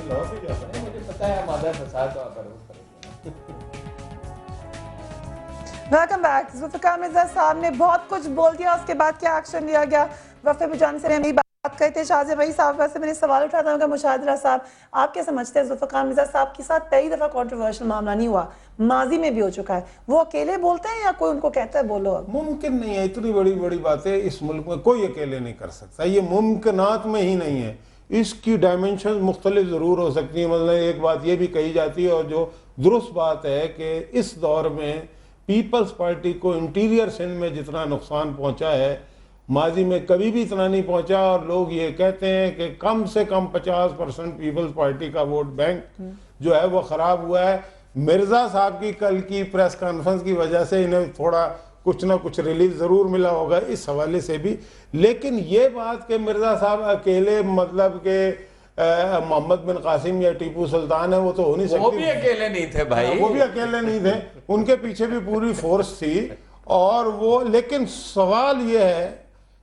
लौट ही जाता है। मुझे पता है मादा फसाद तो पर वेलकम बैक। जुल्फ़िकार मिर्ज़ा साहब ने बहुत कुछ बोल दिया, उसके बाद क्या एक्शन लिया गया, वफ़े बुजान से हम बात करते। शाहज़ेब भाई साहब से मैंने सवाल उठाता हूँ कि मुशाहिरा साहब, आप क्या समझते हैं जुल्फ़िकार मिर्ज़ा साहब के साथ पहली दफ़ा कंट्रोवर्शियल मामला नहीं हुआ, माजी में भी हो चुका है, वो अकेले बोलते हैं या कोई उनको कहता है बोलो? अब मुमकिन नहीं है, इतनी बड़ी बड़ी बातें इस मुल्क में कोई अकेले नहीं कर सकता, ये मुमकिनात में ही नहीं है। इसकी डायमेंशन मुख्तलिफ ज़रूर हो सकती है। मतलब एक बात ये भी कही जाती है और जो दुरुस्त बात है कि इस दौर में पीपल्स पार्टी को इंटीरियर सिंध में जितना नुकसान पहुंचा है माजी में कभी भी इतना नहीं पहुंचा, और लोग ये कहते हैं कि कम से कम 50% पीपल्स पार्टी का वोट बैंक जो है वो ख़राब हुआ है। मिर्ज़ा साहब की कल की प्रेस कॉन्फ्रेंस की वजह से इन्हें थोड़ा कुछ ना कुछ रिलीफ ज़रूर मिला होगा इस हवाले से भी। लेकिन ये बात कि मिर्ज़ा साहब अकेले मतलब के मोहम्मद बिन कासिम या टीपू सुल्तान है वो तो हो नहीं सकती। वो भी अकेले नहीं थे भाई, वो भी अकेले नहीं थे, उनके पीछे भी पूरी फोर्स थी। और वो लेकिन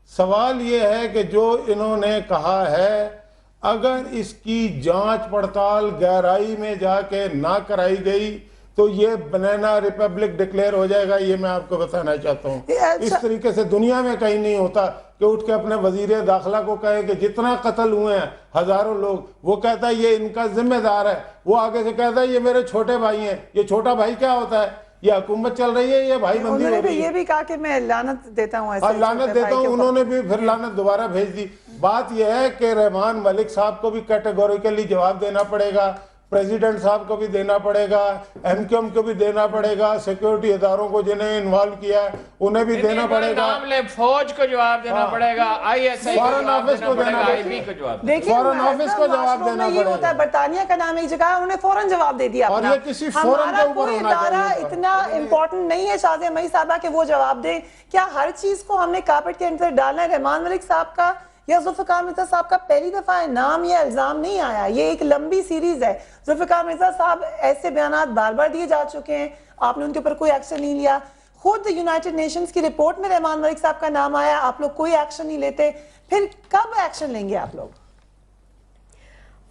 सवाल ये है कि जो इन्होंने कहा है अगर इसकी जांच पड़ताल गहराई में जाके ना कराई गई तो ये बनाना रिपब्लिक डिक्लेयर हो जाएगा। ये मैं आपको बताना चाहता हूँ। इस तरीके से दुनिया में कहीं नहीं होता कि उठ के अपने वजीर दाखिला को कहे कि जितना कत्ल हुए हैं हजारों लोग, वो कहता है ये इनका जिम्मेदार है, वो आगे से कहता है ये मेरे छोटे भाई हैं। ये छोटा भाई क्या होता है? ये हुकूमत चल रही है, ये भाई बंदी हो रही है। ये भी कहा कि मैं लानत देता हूँ, लानत देता हूँ, उन्होंने भी फिर लानत दोबारा भेज दी। बात यह है कि रहमान मलिक साहब को भी कैटेगोरिकली जवाब देना पड़ेगा, प्रेसिडेंट साहब को भी देना पड़ेगा, एमक्यूएम को भी देना पड़ेगा, सिक्योरिटी इदारों को जिन्हें इन्वॉल्व किया उन्हें भी देना पड़ेगा, फौज को जवाब देना पड़ेगा, आईएसआई फॉरेन ऑफिस को देना पड़ेगा, देखिए फॉरेन ऑफिस को जवाब देना ये होता है, बरतानिया का नाम एक जगह उन्होंने फौरन जवाब दे दिया। और ये किसी फोरम के ऊपर होना चाहिए। इतना इम्पोर्टेंट नहीं है शाहज़ेब मई साहबा कि वो जवाब दे। क्या हर चीज को हमने कार्पेट के अंदर डालना है? रहमान मलिक साहब का या जुल्फ़िकार मिर्ज़ा साहब का पहली दफा नाम या इल्जाम नहीं आया, ये एक लंबी सीरीज है। जुल्फ़िकार मिर्ज़ा साहब ऐसे बयानात बार बार दिए जा चुके हैं, आपने उनके ऊपर कोई एक्शन नहीं लिया। खुद यूनाइटेड नेशंस की रिपोर्ट में रहमान मलिक साहब का नाम आया, आप लोग कोई एक्शन नहीं लेते, फिर कब एक्शन लेंगे आप लोग?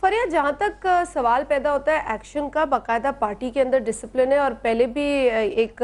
फरिया, जहाँ तक सवाल पैदा होता है एक्शन का, बाकायदा पार्टी के अंदर डिसिप्लिन है। और पहले भी एक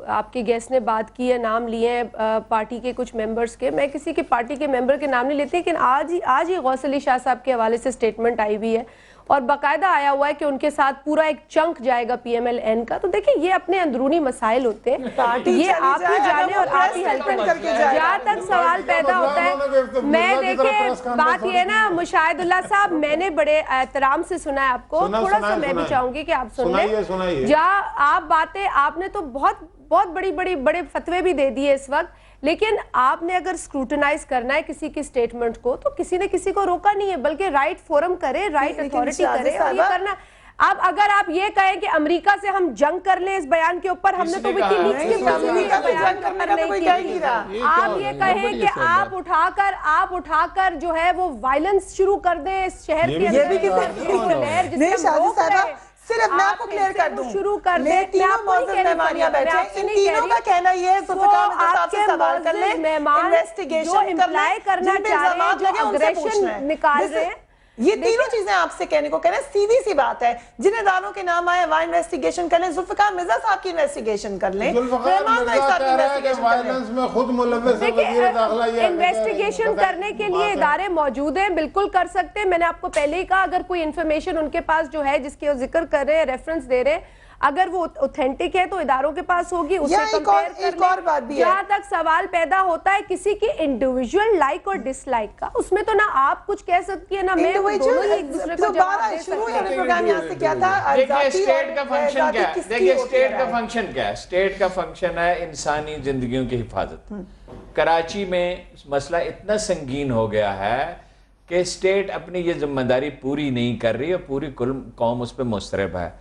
आपके गेस्ट ने बात की है, नाम लिए हैं पार्टी के कुछ मेंबर्स के। मैं किसी के पार्टी के मेंबर के नाम नहीं लेती, लेकिन आज ही गौस अली शाह साहब के हवाले से स्टेटमेंट आई हुई है और बाकायदा आया हुआ है कि उनके साथ पूरा एक चंक जाएगा PMLN का। तो देखिए ये अपने अंदरूनी मसाइल होते हैं, ये आप ही जाने और आप ही हल करें। जहाँ तक सवाल पैदा होता है, मैं देखे बात ये ना मुशाहिदुल्लाह साहब, मैंने बड़े एहतराम से सुना है आपको, थोड़ा सा मैं भी चाहूंगी कि आप सुन लें। जहाँ आप बातें, आपने तो बहुत बड़े फतवे भी दे दिए इस वक्त, लेकिन आपने अगर स्क्रूटनाइज करना है किसी के स्टेटमेंट को तो किसी ने किसी को रोका नहीं है, बल्कि राइट फोरम करे, राइट अथॉरिटी करे और ये करना। अब अगर आप ये कहें कि अमेरिका से हम जंग कर लें इस बयान के ऊपर, हमने तो विकीलीक्स के बयान पर नहीं किया। आप ये कहें कि आप उठाकर जो है वो वायलेंस शुरू कर दें इस शहर के अंदर, सिर्फ मैं आपको क्लियर कर दूं, शुरू कर दे। तीनों मौजूद मेहमानियां बैठे हैं, इन तीनों का कहना ये है जुल्फ़िकार मिर्ज़ा साहब से सवाल कर ले, इन्वेस्टिगेशन करना चाह रहे हैं, जो अग्रेशन निकाल रहे हैं, ये तीनों चीजें आपसे कहने को कह रहे हैं। सीधी सी बात है, जिन अदालों के नाम आए वहां इन्वेस्टिगेशन कर लें, जुल्फ़िकार मिर्ज़ा साहब की इन्वेस्टिगेशन कर लें, इन्वेस्टिगेशन करने के लिए इदारे मौजूद हैं, बिल्कुल कर सकते हैं। मैंने आपको पहले ही कहा, अगर कोई इन्फॉर्मेशन उनके पास जो है जिसके वो जिक्र कर रहे हैं, रेफरेंस दे रहे हैं, अगर वो ऑथेंटिक है तो इदारों के पास होगी, उससे कंपेयर कर लें। जहाँ तक सवाल पैदा होता है किसी की इंडिविजुअल लाइक और डिसलाइक का, उसमें तो ना आप कुछ कह सकती है ना मैं, दोनों ही एक दूसरे को जवाब दे सकते हैं। प्रोग्राम यहाँ से क्या था? देखिए स्टेट का फंक्शन क्या है, देखिए स्टेट का फंक्शन क्या है, स्टेट का फंक्शन है इंसानी जिंदगियों की हिफाजत। कराची में मसला इतना संगीन हो गया है कि स्टेट अपनी ये जिम्मेदारी पूरी नहीं कर रही और पूरी कुल कौम उस पर मुस्तरब है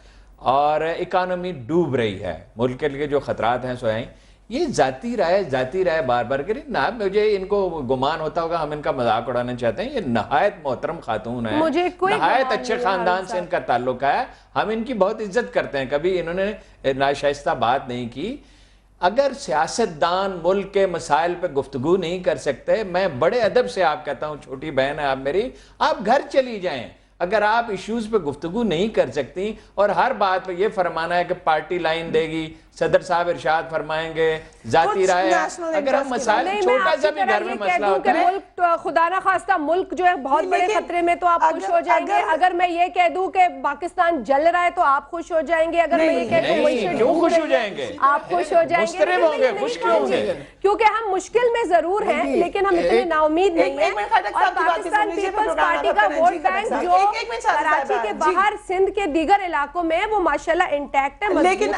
और इकानमी डूब रही है। मुल्क के लिए जो खतरात हैं सो हैं, ये जाती राय बार बार करी ना। मुझे इनको गुमान होता होगा हम इनका मजाक उड़ाना चाहते हैं, ये नहायत मोहतरम खातून है, नहायत अच्छे खानदान से इनका ताल्लुक है, हम इनकी बहुत इज्जत करते हैं, कभी इन्होंने नाशाइस्ता बात नहीं की। अगर सियासतदान मुल्क के मसाइल पे गुफ्तगू नहीं कर सकते, मैं बड़े अदब से आप कहता हूँ, छोटी बहन है आप मेरी, आप घर चली जाएं, اگر آپ ایشوز پہ گفتگو نہیں کر سکتی اور ہر بات پہ یہ فرمانا ہے کہ پارٹی لائن دے گی, صدر صاحب ارشاد فرمائیں گے, ذاتی رائے ہے, اگر ہم مسائل چھوٹا سا بھی گھر میں مسئلہ ہوتا ہے, ملک خدا نہ خواستہ ملک جو ہے بہت بڑے خطرے میں, تو آپ خوش ہو جائیں گے. اگر میں یہ کہہ دوں کہ پاکستان جل رہا ہے تو آپ خوش ہو جائیں گے. اگر میں یہ کہہ دوں کیوں خوش ہو جائیں گے, آپ خوش ہو جائیں گے, مضطرب ہوں گے, خوش کیوں ہوں گے, کیونکہ ہم مشکل میں ضرور ہیں لیکن ہم اتنے نا امید نہیں ہیں. اور پاکستان پیپلز پارٹی کا ووٹ بینک جو کراچی کے باہر سندھ کے دیگر علاقوں میں وہ ماشاءاللہ انٹیکٹ ہے. لیکن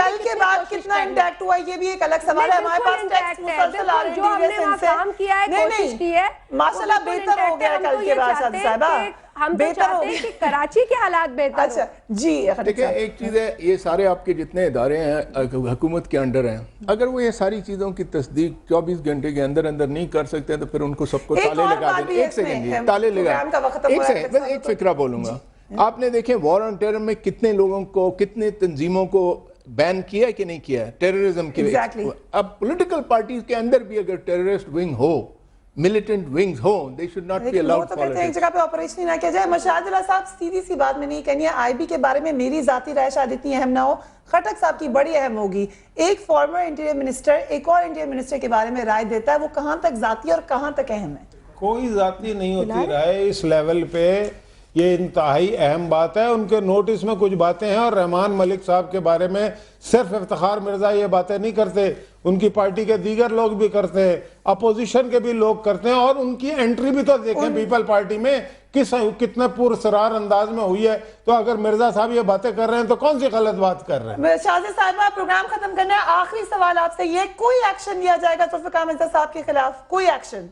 کل کے بعد کتنا انٹیکٹ ہوا یہ بھی ایک الگ سوال ہے. ہمارے پاس ٹیکسٹ مسلسل آ رہے جو ہم نے وہاں کام کیا ہے, کوشش کی ہے, ماشاءاللہ بہتر ہو گیا کل کے بعد شاہد صاحبہ, ہم تو چاہتے ہیں کہ کراچی کے حالات بہتر ہوں. اچھا جی دیکھیں ایک چیز ہے, یہ سارے آپ کے جتنے ادارے ہیں حکومت کے انڈر ہیں, اگر وہ یہ ساری چیزوں کی تصدیق 24 گھنٹے کے اندر نہیں کر سکتے تو پھر ان کو سب کو تالے لگا دیں. ایک سیکنڈ جی, تالے لگا, ایک فکرہ بولوں گا. آپ نے دیکھیں وار آن ٹیرر میں کتنے لوگوں کو, کتنے تنظیموں کو بین کیا ہے کہ نہیں کیا ہے ٹیررزم کے. اب پولیٹیکل پارٹیز کے اندر بھی اگر terrorist wing who, militant wings who, they should not be allowed politics. ایک جگہ پہ آپریشن ہی نہ کیا جائے. مشاہد اللہ صاحب سیدھی سی بات میں نہیں کہنی ہے, آئی بی کے بارے میں میری ذاتی رائے شاید اتنی اہم نہ ہو, خٹک صاحب کی بڑی اہم ہوگی. ایک فارمر انٹیریئر منسٹر ایک اور انٹیریئر منسٹر کے بارے میں رائے دیتا ہے, وہ کہاں تک ذاتی اور کہاں تک اہم ہے؟ کوئی ذاتی نہیں ہوتی رائے اس لیول پہ, یہ انتہائی اہم بات ہے. ان کے نوٹس میں کچھ باتیں ہیں, اور رحمان ملک صاحب کے بارے میں صرف افتخار مرزا یہ باتیں نہیں کرتے, ان کی پارٹی کے دیگر لوگ بھی کرتے ہیں, اپوزیشن کے بھی لوگ کرتے ہیں, اور ان کی انٹری بھی تو دیکھیں پیپل پارٹی میں کتنے پرسرار انداز میں ہوئی ہے. تو اگر مرزا صاحب یہ باتیں کر رہے ہیں تو کون سی غلط بات کر رہے ہیں؟ شاہزہ صاحبہ پروگرام ختم کرنا ہے, آخری سوال آپ سے یہ, کوئی ایکشن لیا جائے گا ذوالفقار مرزا صاحب کے خلاف, کوئی ایکشن؟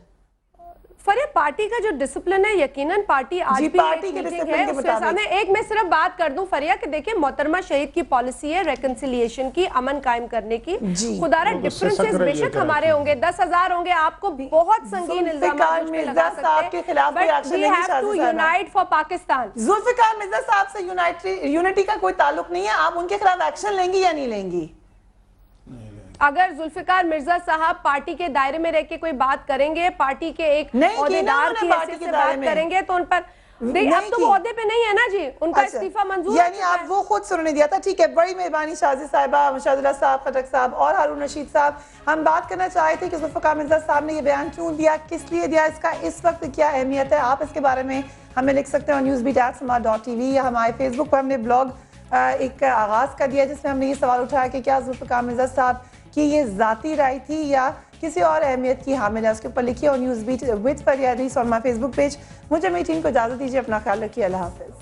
فریہ پارٹی کا جو ڈسپلن ہے, یقیناً پارٹی آج بھی ایک میٹنگ ہے اس کے سامنے. ایک میں صرف بات کر دوں فریہ کہ دیکھیں محترمہ شہید کی پالیسی ہے ریکنسیلیشن کی, امن قائم کرنے کی. خدا رہا ڈفرنسز بے شک ہمارے ہوں گے, 10,000 ہوں گے, آپ کو بہت سنگین الزامات مجھ پہ لگا سکتے ہیں, but we have to unite for Pakistan. Zulfiqar Mirza صاحب سے یونٹی کا کوئی تعلق نہیں ہے, آپ ان کے خلاف ایکشن لیں گی یا نہیں لیں گی؟ اگر ذوالفقار مرزا صاحب پارٹی کے دائرے میں رہ کے کوئی بات کریں گے, پارٹی کے ایک عہدیدار کی حیثیت سے بات کریں گے, تو ان پر اب تو وہ عہدے پہ نہیں ہے نا جی, ان کا استعفیٰ منظور, یعنی آپ وہ خود سننے دیا تھا. ٹھیک ہے, بڑی مہربانی شاہزی صاحبہ, مشاہد اللہ صاحب, خٹک صاحب اور ہارون رشید صاحب. ہم بات کرنا چاہے تھے کہ ذوالفقار مرزا صاحب نے یہ بیان کیوں دیا, کس لیے دیا, اس کا اس وقت کیا اہمیت ہے. آپ اس کے بارے میں ہمیں لکھ سکتے ہیں newsbeat@samad.tv, یا ہمارے فیس بک پر ہم نے بلاگ ایک آغاز کر دیا جس میں ہم نے یہ سوال اٹھایا کہ کیا ذوالفقار مرزا صاحب کی یہ ذاتی رائے تھی یا کسی اور اہمیت کی حامل ہے. اس کے اوپر لکھیے اور نیوز بیٹ وتھ فریہ ادریس اور ہمارے فیس بک پیج. مجھے میری ٹیم کو اجازت دیجیے, اپنا خیال رکھیے, اللہ حافظ.